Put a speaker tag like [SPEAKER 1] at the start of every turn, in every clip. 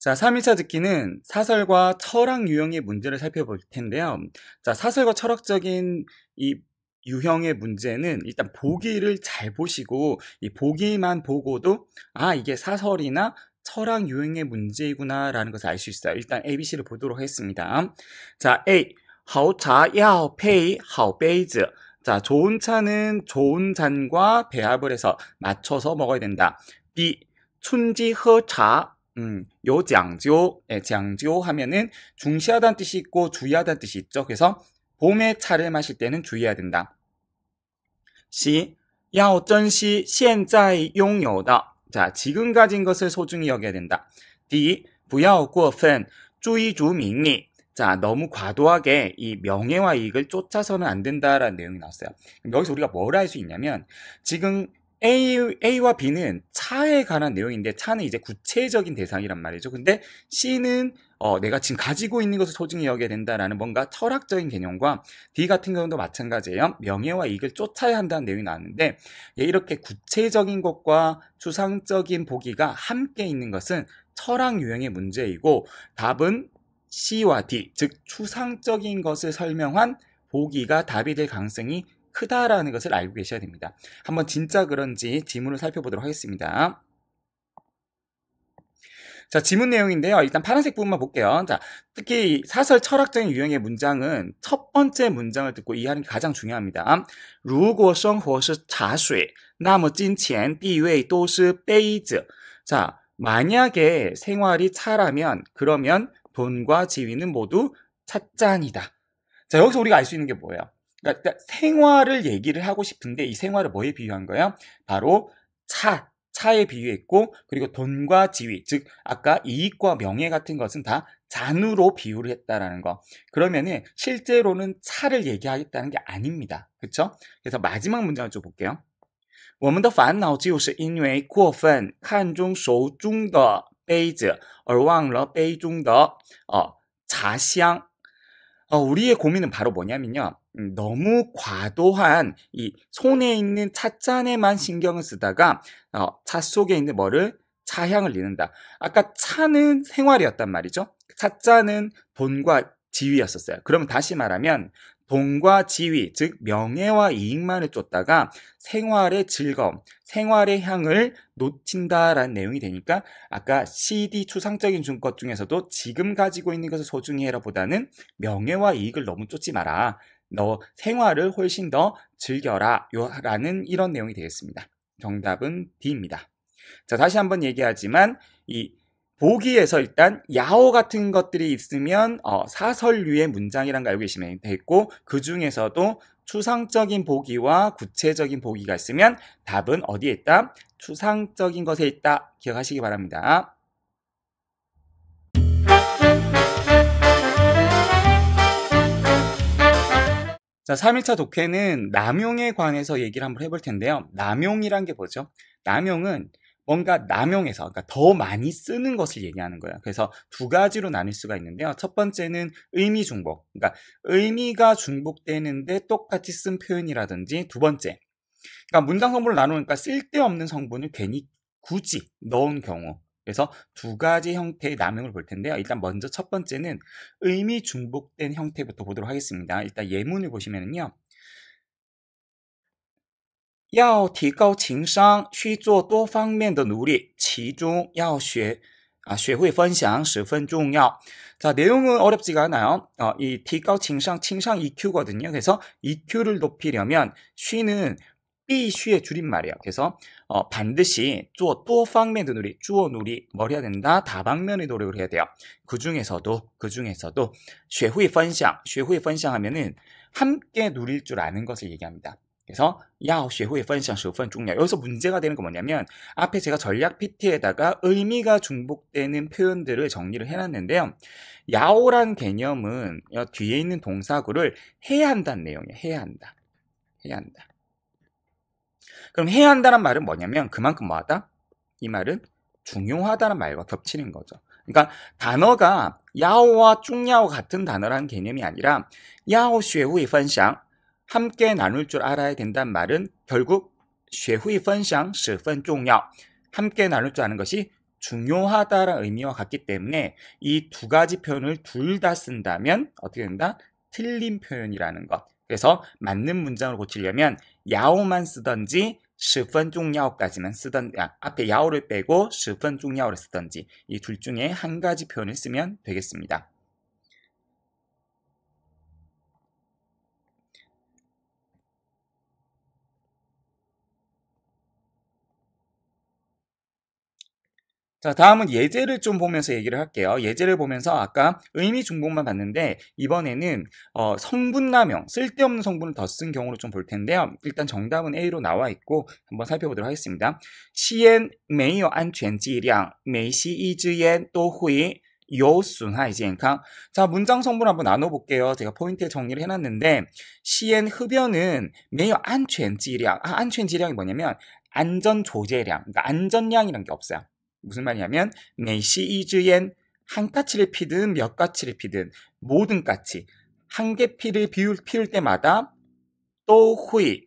[SPEAKER 1] 자, 3일차 듣기는 사설과 철학 유형의 문제를 살펴볼 텐데요. 자, 사설과 철학적인 이 유형의 문제는 일단 보기를 잘 보시고 이 보기만 보고도 이게 사설이나 철학 유형의 문제이구나 라는 것을 알 수 있어요. 일단 ABC를 보도록 하겠습니다. 자, A. 好茶要配好杯子. 자, 좋은 차는 좋은 잔과 배합을 해서 맞춰서 먹어야 된다. B. 春季喝茶 요 장조, 장조 하면은 중시하다는 뜻이 있고 주의하다는 뜻이 있죠. 그래서 봄에 차를 마실 때는 주의해야 된다. C. 要珍惜现在拥有的. 자, 지금 가진 것을 소중히 여겨야 된다. D. 不要过分追逐名利. 자, 너무 과도하게 이 명예와 이익을 쫓아서는 안 된다라는 내용이 나왔어요. 여기서 우리가 뭘 알 수 있냐면 지금 A와 B는 차에 관한 내용인데 차는 이제 구체적인 대상이란 말이죠. 근데 C는 내가 지금 가지고 있는 것을 소중히 여겨야 된다라는 뭔가 철학적인 개념과 D 같은 경우도 마찬가지예요. 명예와 이익을 쫓아야 한다는 내용이 나왔는데 이렇게 구체적인 것과 추상적인 보기가 함께 있는 것은 철학 유형의 문제이고 답은 C와 D, 즉 추상적인 것을 설명한 보기가 답이 될 가능성이 크다라는 것을 알고 계셔야 됩니다. 한번 진짜 그런지 지문을 살펴보도록 하겠습니다. 자, 지문 내용인데요. 일단 파란색 부분만 볼게요. 자, 특히 사설 철학적인 유형의 문장은 첫 번째 문장을 듣고 이해하는 게 가장 중요합니다. 如果生活是茶水那么金钱地位都是杯子. 자, 만약에 생활이 차라면 그러면 돈과 지위는 모두 찻잔이다. 자, 여기서 우리가 알 수 있는 게 뭐예요? 그러니까 생활을 얘기를 하고 싶은데 이 생활을 뭐에 비유한 거예요? 바로 차에 비유했고 그리고 돈과 지위, 즉 아까 이익과 명예 같은 것은 다 잔으로 비유를 했다라는 거. 그러면은 실제로는 차를 얘기하겠다는 게 아닙니다. 그렇죠? 그래서 마지막 문장을 좀 볼게요. 我们的烦恼就是因为过分看重手中的杯子而忘了杯中的茶香. 우리의 고민은 바로 뭐냐면요. 너무 과도한 이 손에 있는 찻잔에만 신경을 쓰다가 차 속에 있는 뭐를 차향을 잃는다. 아까 차는 생활이었단 말이죠. 찻잔은 돈과 지위였었어요. 그러면 다시 말하면 돈과 지위, 즉 명예와 이익만을 쫓다가 생활의 즐거움, 생활의 향을 놓친다라는 내용이 되니까 아까 CD 추상적인 것 중에서도 지금 가지고 있는 것을 소중히 해라 보다는 명예와 이익을 너무 쫓지 마라. 너 생활을 훨씬 더 즐겨라 라는 이런 내용이 되겠습니다. 정답은 D입니다. 자, 다시 한번 얘기하지만 이 보기에서 일단 야오 같은 것들이 있으면 사설류의 문장이란 걸 알고 계시면 되겠고 그 중에서도 추상적인 보기와 구체적인 보기가 있으면 답은 어디에 있다? 추상적인 것에 있다. 기억하시기 바랍니다. 자, 3일차 독해는 남용에 관해서 얘기를 한번 해볼 텐데요. 남용이란 게 뭐죠? 남용은 뭔가 남용해서, 그러니까 더 많이 쓰는 것을 얘기하는 거예요. 그래서 두 가지로 나눌 수가 있는데요. 첫 번째는 의미 중복. 그러니까 의미가 중복되는데 똑같이 쓴 표현이라든지 두 번째. 그러니까 문장 성분을 나누니까 쓸데없는 성분을 괜히 굳이 넣은 경우. 그래서 두 가지 형태의 남용을 볼 텐데요. 일단 먼저 첫 번째는 의미 중복된 형태부터 보도록 하겠습니다. 일단 예문을 보시면은요. 要提高情商需做多方面的努力其中要学会分享十分重要. 자, 내용은 어렵지가 않아요. 이 提高情商, 칭상 EQ거든요. 그래서 EQ를 높이려면 쉬는 必须의 줄임말이에요. 그래서 반드시 做多方面的努力, 做努力, 뭘 해야 된다? 다방면의 노력을 해야 돼요. 그 중에서도 学会分享, 学会分享하면은 함께 누릴 줄 아는 것을 얘기합니다. 그래서 要学会分享十分重要. 여기서 문제가 되는 건 뭐냐면 앞에 제가 전략 PT에다가 의미가 중복되는 표현들을 정리를 해놨는데요. 야오란 개념은 뒤에 있는 동사구를 해야 한다는 내용이에요. 해야 한다. 그럼 해야 한다는 말은 뭐냐면 그만큼 뭐하다? 이 말은 중요하다는 말과 겹치는 거죠. 그러니까 단어가 야오와 중야오 같은 단어라는 개념이 아니라 야오 学会分享 함께 나눌 줄 알아야 된다는 말은 결국 学会分享十分重要 함께 나눌 줄 아는 것이 중요하다라는 의미와 같기 때문에 이 두 가지 표현을 둘 다 쓴다면 어떻게 된다? 틀린 표현이라는 것. 그래서 맞는 문장을 고치려면 야오만 쓰던지 十分重要까지만 앞에 야오를 빼고 十分重要를 쓰던지 이 둘 중에 한 가지 표현을 쓰면 되겠습니다. 자, 다음은 예제를 좀 보면서 얘기를 할게요. 예제를 보면서 아까 의미 중복만 봤는데 이번에는 성분남용, 쓸데없는 성분을 더 쓴 경우를 좀 볼 텐데요. 일단 정답은 A로 나와 있고 한번 살펴보도록 하겠습니다. 吸烟没有安全剂量，每吸一支烟都会有损害健康. 자, 문장 성분 한번 나눠볼게요. 제가 포인트에 정리를 해놨는데 시엔 흡연은 没有安全剂量. 안전剂量이 뭐냐면 안전 조제량, 그러니까 안전량이란 게 없어요. 무슨 말이냐면 매시 이즈엔 한 까치를 피든 몇 까치를 피든 모든 까치 한 개 피를 피울 때마다 또 후이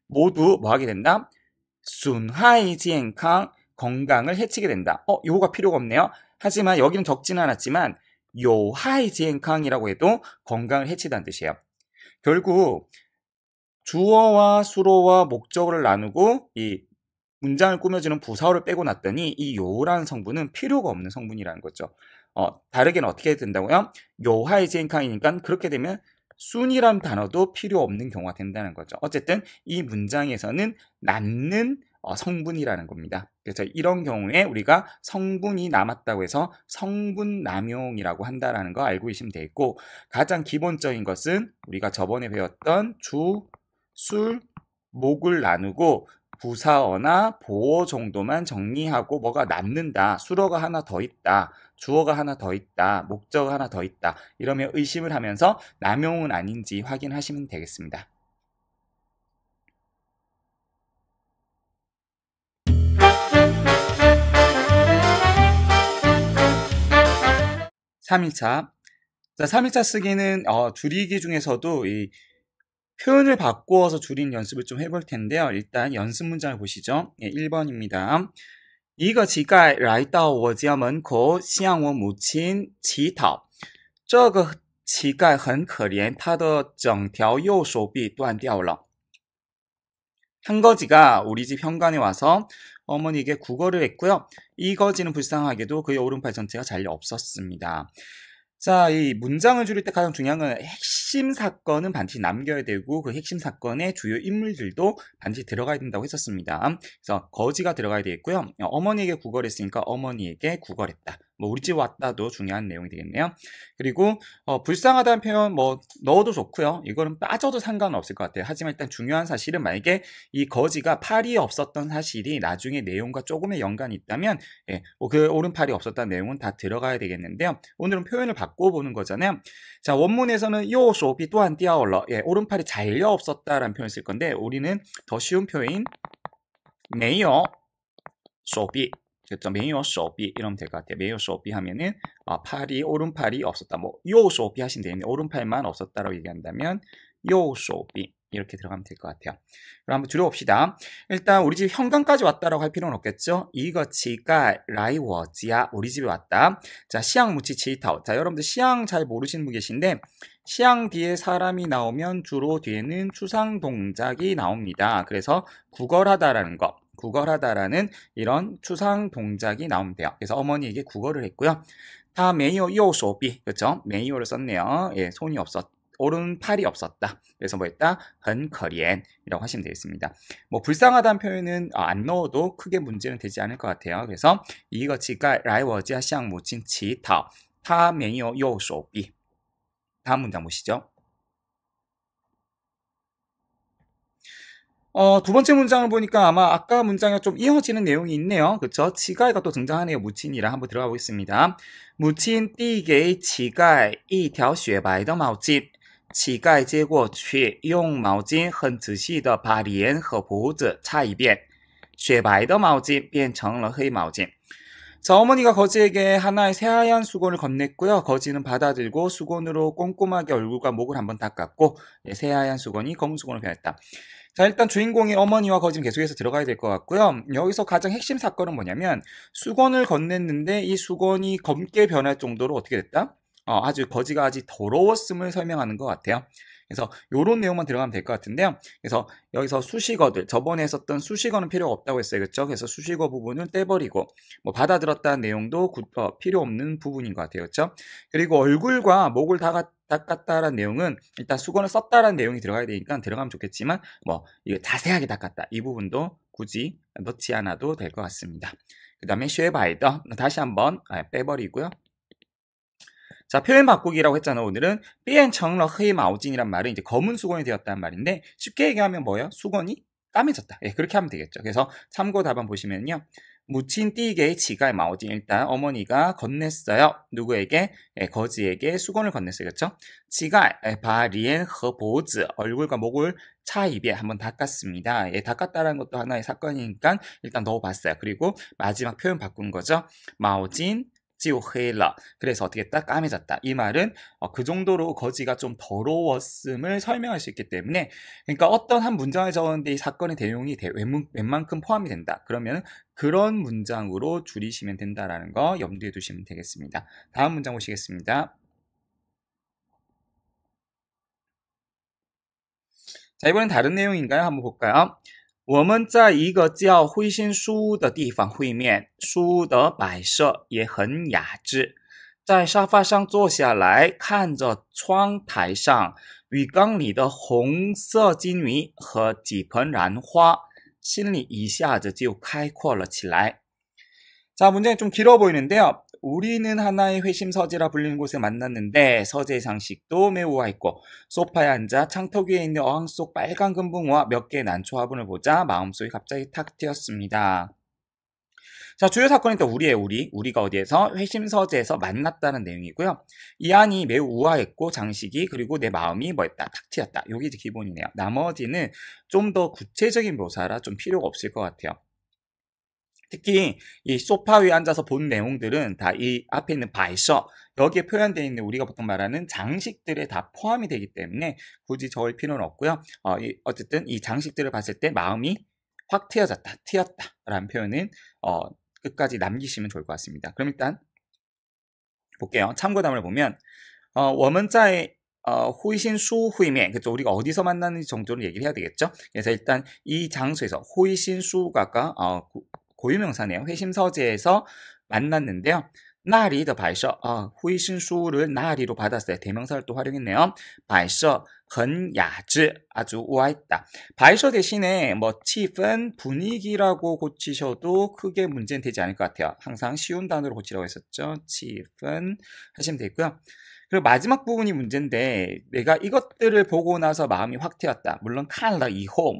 [SPEAKER 1] 모두 뭐 하게 된다? 순하이健康 건강을 해치게 된다. 요거가 필요가 없네요. 하지만 여기는 적지는 않았지만 요하이 健康이라고 해도 건강을 해치다는 뜻이에요. 결국 주어와 수로와 목적어를 나누고 이 문장을 꾸며주는 부사어를 빼고 났더니 이 요라는 성분은 필요가 없는 성분이라는 거죠. 다르게는 어떻게 된다고요? 요하이 健康이니까 그렇게 되면 순이라는 단어도 필요 없는 경우가 된다는 거죠. 어쨌든 이 문장에서는 남는 성분이라는 겁니다. 그래서 이런 경우에 우리가 성분이 남았다고 해서 성분 남용이라고 한다는 거 알고 계시면 되겠고, 가장 기본적인 것은 우리가 저번에 배웠던 주, 술, 목을 나누고 부사어나 보어 정도만 정리하고 뭐가 남는다, 수어가 하나 더 있다, 주어가 하나 더 있다, 목적어가 하나 더 있다, 이러면 의심을 하면서 남용은 아닌지 확인하시면 되겠습니다. (3일차) 자, 3일차 쓰기는 줄이기 중에서도 이 표현을 바꾸어서 줄이는 연습을 좀 해볼 텐데요. 일단 연습 문장을 보시죠. 1번입니다. 一个乞丐来到我家门口向我母亲乞讨，这个乞丐很可怜，他的整条右手臂断掉了。 한 거지가 우리 집 현관에 와서 어머니에게 구걸을 했고요. 이 거지는 불쌍하게도 그의 오른팔 전체가 잘려 없었습니다. 자, 이 문장을 줄일 때 가장 중요한 건 핵심 사건은 반드시 남겨야 되고 그 핵심 사건의 주요 인물들도 반드시 들어가야 된다고 했었습니다. 그래서 거지가 들어가야 되겠고요. 어머니에게 구걸했으니까 어머니에게 구걸했다. 뭐 우리 집 왔다도 중요한 내용이 되겠네요. 그리고 불쌍하다는 표현 뭐 넣어도 좋고요. 이거는 빠져도 상관없을 것 같아요. 하지만 일단 중요한 사실은 만약에 이 거지가 팔이 없었던 사실이 나중에 내용과 조금의 연관이 있다면 그 오른팔이 없었다는 내용은 다 들어가야 되겠는데요. 오늘은 표현을 바꿔보는 거잖아요. 자, 원문에서는 요手臂断掉了, 오른팔이 잘려 없었다라는 표현을 쓸 건데 우리는 더 쉬운 표현 没有手臂 그렇죠. 没有手臂 이러면 될 것 같아요. 没有手臂 하면은 팔이 오른팔이 없었다. 뭐 요手臂 하시면 되는데 오른팔만 없었다라고 얘기한다면 요手臂 이렇게 들어가면 될 것 같아요. 그럼 한번 줄여봅시다. 일단 우리 집 현관까지 왔다라고 할 필요는 없겠죠. 一个乞丐来我家 우리 집에 왔다. 자, 시향 무치 치타오. 자, 여러분들 시향 잘 모르시는 분 계신데 시향 뒤에 사람이 나오면 주로 뒤에는 추상 동작이 나옵니다. 그래서 구걸하다라는 거. 구걸하다라는 이런 추상 동작이 나오면 돼요. 그래서 어머니에게 구걸을 했고요. 다 메이오 요 소비 그렇죠? 메이오를 썼네요. 손이 오른팔이 없었다. 그래서 뭐 했다? 很可怜 이라고 하시면 되겠습니다. 뭐 불쌍하다는 표현은 안 넣어도 크게 문제는 되지 않을 것 같아요. 그래서 一个乞丐来我家向母亲乞讨他没有右手臂 다음 문장 보시죠. 두 번째 문장을 보니까 아마 아까 문장과 좀 이어지는 내용이 있네요. 그쵸? 치가이가 또 등장하네요. 무친이랑 한번 들어가 보겠습니다. 무친 递给乞丐一条雪白的毛巾乞丐接过去用毛巾很仔细的把脸和脖子擦一遍雪白的毛巾变成了黑毛巾 자, 어머니가 거지에게 하나의 새하얀 수건을 건넸고요. 거지는 받아들고 수건으로 꼼꼼하게 얼굴과 목을 한번 닦았고 새하얀 수건이 검은 수건으로 변했다. 자, 일단 주인공이 어머니와 거지는 계속해서 들어가야 될 것 같고요. 여기서 가장 핵심 사건은 뭐냐면 수건을 건넸는데 이 수건이 검게 변할 정도로 어떻게 됐다? 아주 거지가 아주 더러웠음을 설명하는 것 같아요. 그래서 요런 내용만 들어가면 될 것 같은데요. 그래서 여기서 수식어들, 저번에 했었던 수식어는 필요가 없다고 했어요. 그렇죠? 그래서 수식어 부분을 떼버리고 뭐 받아들었다는 내용도 필요 없는 부분인 것 같아요. 그렇죠? 그리고 얼굴과 목을 닦았다라는 내용은 일단 수건을 썼다라는 내용이 들어가야 되니까 들어가면 좋겠지만 뭐 이게 자세하게 닦았다. 이 부분도 굳이 넣지 않아도 될 것 같습니다. 그 다음에 쉐바이더 다시 한번 빼버리고요. 자, 표현 바꾸기라고 했잖아. 오늘은 变成了黑毛巾이란 말은 이제 검은 수건이 되었다는 말인데 쉽게 얘기하면 뭐예요? 수건이 까매졌다. 예, 그렇게 하면 되겠죠. 그래서 참고 답안 보시면요. 무친 띠게 지갈 마오진 일단 어머니가 건넸어요. 누구에게? 예, 거지에게 수건을 건넸어요. 그렇죠? 지갈 바리엔 허보즈 얼굴과 목을 차 입에 한번 닦았습니다. 예, 닦았다라는 것도 하나의 사건이니까 일단 넣어봤어요. 그리고 마지막 표현 바꾼 거죠. 마오진 지오헤일러. 그래서 어떻게 했다? 까매졌다. 이 말은 그 정도로 거지가 좀 더러웠음을 설명할 수 있기 때문에 그러니까 어떤 한 문장을 적었는데 이 사건의 내용이 웬만큼 포함이 된다. 그러면 그런 문장으로 줄이시면 된다라는 거 염두에 두시면 되겠습니다. 다음 문장 보시겠습니다. 자, 이번엔 다른 내용인가요? 한번 볼까요? 我们在一个叫灰心书的地方会面，书的摆设也很雅致。在沙发上坐下来，看着窗台上浴缸里的红色金鱼和几盆兰花，心里一下子就开阔了起来。 자, 문장이 좀 길어 보이는데요. 우리는 하나의 회심 서재라 불리는 곳에 만났는데 서재 장식도 매우 우아했고 소파에 앉아 창턱 위에 있는 어항 속 빨간 금붕어와 몇 개의 난초 화분을 보자 마음속이 갑자기 탁 트였습니다. 자, 주요 사건은 또 우리예요. 우리가 어디에서? 회심 서재에서 만났다는 내용이고요. 이 안이 매우 우아했고 장식이 그리고 내 마음이 뭐였다? 탁 트였다. 요게 이제 기본이네요. 나머지는 좀 더 구체적인 묘사라 좀 필요가 없을 것 같아요. 특히 이 소파 위에 앉아서 본 내용들은 다 이 앞에 있는 바이셔 여기에 표현되어 있는 우리가 보통 말하는 장식들에 다 포함이 되기 때문에 굳이 적을 필요는 없고요. 어쨌든 이 장식들을 봤을 때 마음이 확 트여졌다, 트였다 라는 표현은 끝까지 남기시면 좋을 것 같습니다. 그럼 일단 볼게요. 참고담을 보면 我们在 호이신수 후이면 그죠? 우리가 어디서 만나는지 정도는 얘기를 해야 되겠죠? 그래서 일단 이 장소에서 호이신수가 고유명사네요. 회심서재에서 만났는데요. 나리 더 발셔 후이신수를 나리로 받았어요. 대명사를 또 활용했네요. 발셔 很雅致 아주 우아했다. 발셔 대신에 뭐气氛 분위기라고 고치셔도 크게 문제는 되지 않을 것 같아요. 항상 쉬운 단어로 고치라고 했었죠. 气氛 하시면 되고요. 그리고 마지막 부분이 문제인데 내가 이것들을 보고 나서 마음이 확 트였다. 물론 看了以后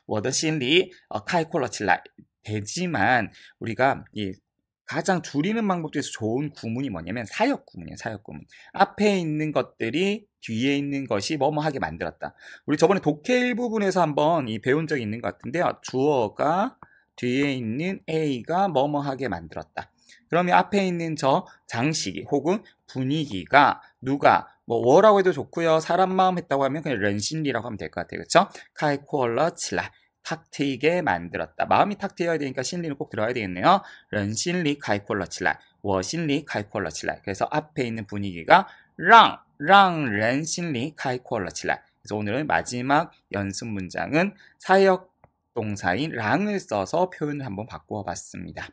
[SPEAKER 1] 我的心里开阔了起来 되지만 우리가 이 가장 줄이는 방법 중에서 좋은 구문이 뭐냐면 사역 구문이에요. 사역 구문. 앞에 있는 것들이 뒤에 있는 것이 뭐뭐하게 만들었다. 우리 저번에 독해 일부분에서 한번 배운 적이 있는 것 같은데요. 주어가 뒤에 있는 A가 뭐뭐하게 만들었다. 그러면 앞에 있는 저 장식이 혹은 분위기가 누가 뭐 워라고 해도 좋고요. 사람 마음 했다고 하면 그냥 런신리라고 하면 될 것 같아요. 그렇죠? 카이코얼러 칠라 탁 트이게 만들었다. 마음이 탁 트여야 되니까 신리는 꼭 들어야 되겠네요. 런신리 카이콜러 칠라 워신리 카이콜러 칠라 그래서 앞에 있는 분위기가 랑 런신리 카이콜러 칠라 그래서 오늘은 마지막 연습 문장은 사역 동사인 랑을 써서 표현을 한번 바꾸어 봤습니다.